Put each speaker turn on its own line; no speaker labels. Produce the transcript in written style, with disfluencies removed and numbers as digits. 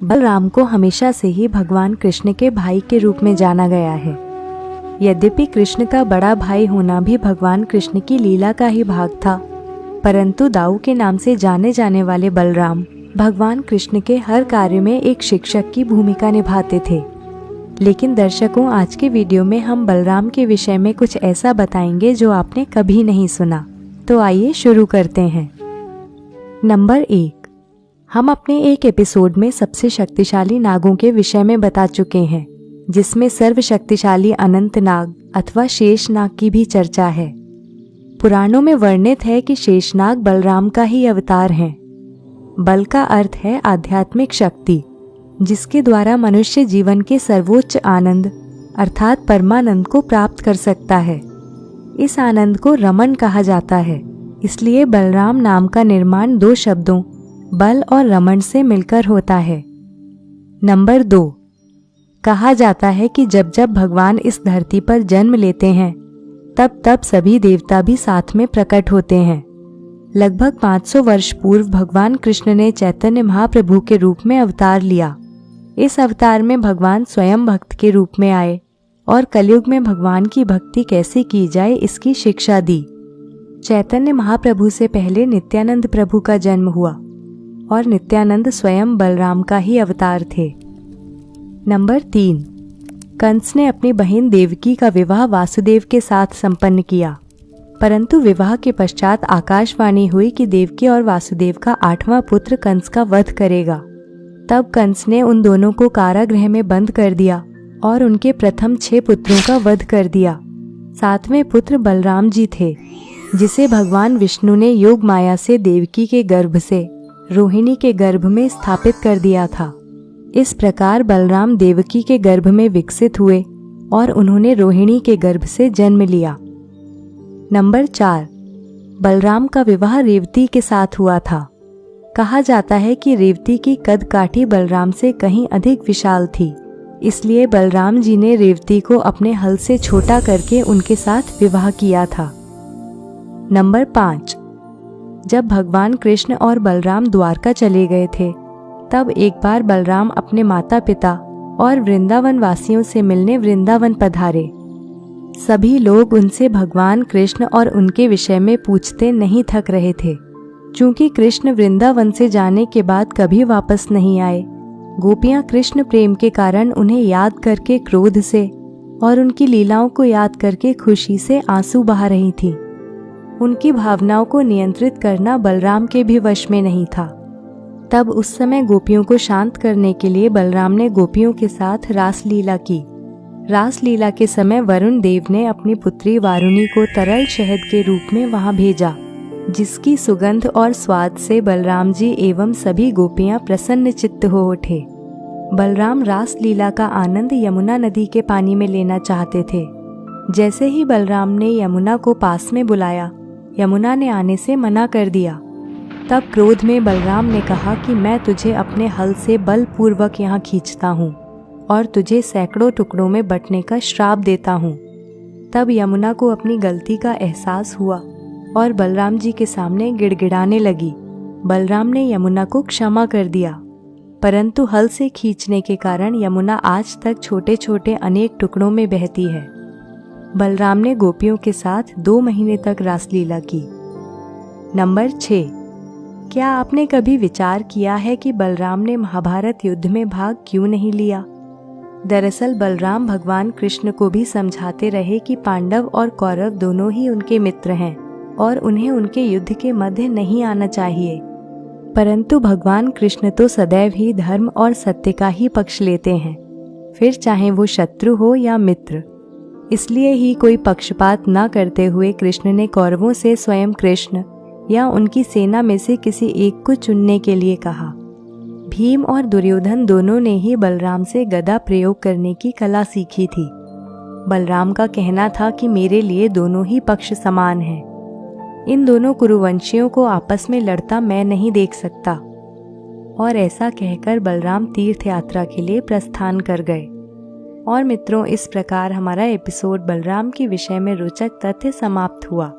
बलराम को हमेशा से ही भगवान कृष्ण के भाई के रूप में जाना गया है। यद्यपि कृष्ण का बड़ा भाई होना भी भगवान कृष्ण की लीला का ही भाग था, परंतु दाऊ के नाम से जाने जाने वाले बलराम भगवान कृष्ण के हर कार्य में एक शिक्षक की भूमिका निभाते थे। लेकिन दर्शकों, आज के वीडियो में हम बलराम के विषय में कुछ ऐसा बताएंगे जो आपने कभी नहीं सुना। तो आइए शुरू करते हैं। नंबर 1, हम अपने एक एपिसोड में सबसे शक्तिशाली नागों के विषय में बता चुके हैं, जिसमें सर्वशक्तिशाली अनंत नाग अथवा शेषनाग की भी चर्चा है। पुराणों में वर्णित है कि शेषनाग बलराम का ही अवतार हैं। बल का अर्थ है आध्यात्मिक शक्ति, जिसके द्वारा मनुष्य जीवन के सर्वोच्च आनंद अर्थात परमानंद को प्राप्त कर सकता है। इस आनंद को रमण कहा जाता है, इसलिए बलराम नाम का निर्माण दो शब्दों बल और रमण से मिलकर होता है। नंबर 2, कहा जाता है कि जब जब भगवान इस धरती पर जन्म लेते हैं तब तब सभी देवता भी साथ में प्रकट होते हैं। लगभग 500 वर्ष पूर्व भगवान कृष्ण ने चैतन्य महाप्रभु के रूप में अवतार लिया। इस अवतार में भगवान स्वयं भक्त के रूप में आए और कलयुग में भगवान की भक्ति कैसे की जाए इसकी शिक्षा दी। चैतन्य महाप्रभु से पहले नित्यानंद प्रभु का जन्म हुआ और नित्यानंद स्वयं बलराम का ही अवतार थे। नंबर 3, कंस ने अपनी बहन देवकी का विवाह वासुदेव के साथ संपन्न किया, परंतु विवाह के पश्चात आकाशवाणी हुई कि देवकी और वासुदेव का 8वां पुत्र कंस का वध करेगा। तब कंस ने उन दोनों को कारागृह में बंद कर दिया और उनके प्रथम 6 पुत्रों का वध कर दिया। 7वें पुत्र बलराम जी थे, जिसे भगवान विष्णु ने योग माया से देवकी के गर्भ से रोहिणी के गर्भ में स्थापित कर दिया था। इस प्रकार बलराम देवकी के गर्भ में विकसित हुए और उन्होंने रोहिणी के गर्भ से जन्म लिया। नंबर 4, बलराम का विवाह रेवती के साथ हुआ था। कहा जाता है कि रेवती की कद काठी बलराम से कहीं अधिक विशाल थी, इसलिए बलराम जी ने रेवती को अपने हल से छोटा करके उनके साथ विवाह किया था। नंबर 5, जब भगवान कृष्ण और बलराम द्वारका चले गए थे तब एक बार बलराम अपने माता पिता और वृंदावन वासियों से मिलने वृंदावन पधारे। सभी लोग उनसे भगवान कृष्ण और उनके विषय में पूछते नहीं थक रहे थे। चूंकि कृष्ण वृंदावन से जाने के बाद कभी वापस नहीं आए, गोपियां कृष्ण प्रेम के कारण उन्हें याद करके क्रोध से और उनकी लीलाओं को याद करके खुशी से आंसू बहा रही थीं। उनकी भावनाओं को नियंत्रित करना बलराम के भी वश में नहीं था। तब उस समय गोपियों को शांत करने के लिए बलराम ने गोपियों के साथ रासलीला की। रासलीला के समय वरुण देव ने अपनी पुत्री वारुणी को तरल शहद के रूप में वहां भेजा, जिसकी सुगंध और स्वाद से बलराम जी एवं सभी गोपियां प्रसन्न चित्त हो उठे। बलराम रासलीला का आनंद यमुना नदी के पानी में लेना चाहते थे। जैसे ही बलराम ने यमुना को पास में बुलाया, यमुना ने आने से मना कर दिया। तब क्रोध में बलराम ने कहा कि मैं तुझे अपने हल से बलपूर्वक यहाँ खींचता हूँ और तुझे सैकड़ों टुकड़ों में बंटने का श्राप देता हूँ। तब यमुना को अपनी गलती का एहसास हुआ और बलराम जी के सामने गिड़गिड़ाने लगी। बलराम ने यमुना को क्षमा कर दिया, परंतु हल से खींचने के कारण यमुना आज तक छोटे छोटे अनेक टुकड़ों में बहती है। बलराम ने गोपियों के साथ 2 महीने तक रासलीला की। नंबर 6, क्या आपने कभी विचार किया है कि बलराम ने महाभारत युद्ध में भाग क्यों नहीं लिया? दरअसल बलराम भगवान कृष्ण को भी समझाते रहे कि पांडव और कौरव दोनों ही उनके मित्र हैं और उन्हें उनके युद्ध के मध्य नहीं आना चाहिए, परंतु भगवान कृष्ण तो सदैव ही धर्म और सत्य का ही पक्ष लेते हैं, फिर चाहे वो शत्रु हो या मित्र। इसलिए ही कोई पक्षपात न करते हुए कृष्ण ने कौरवों से स्वयं कृष्ण या उनकी सेना में से किसी एक को चुनने के लिए कहा। भीम और दुर्योधन दोनों ने ही बलराम से गदा प्रयोग करने की कला सीखी थी। बलराम का कहना था कि मेरे लिए दोनों ही पक्ष समान हैं। इन दोनों कुरुवंशियों को आपस में लड़ता मैं नहीं देख सकता। और ऐसा कहकर बलराम तीर्थ यात्रा के लिए प्रस्थान कर गए। और मित्रों, इस प्रकार हमारा एपिसोड बलराम के विषय में रोचक तथ्य समाप्त हुआ।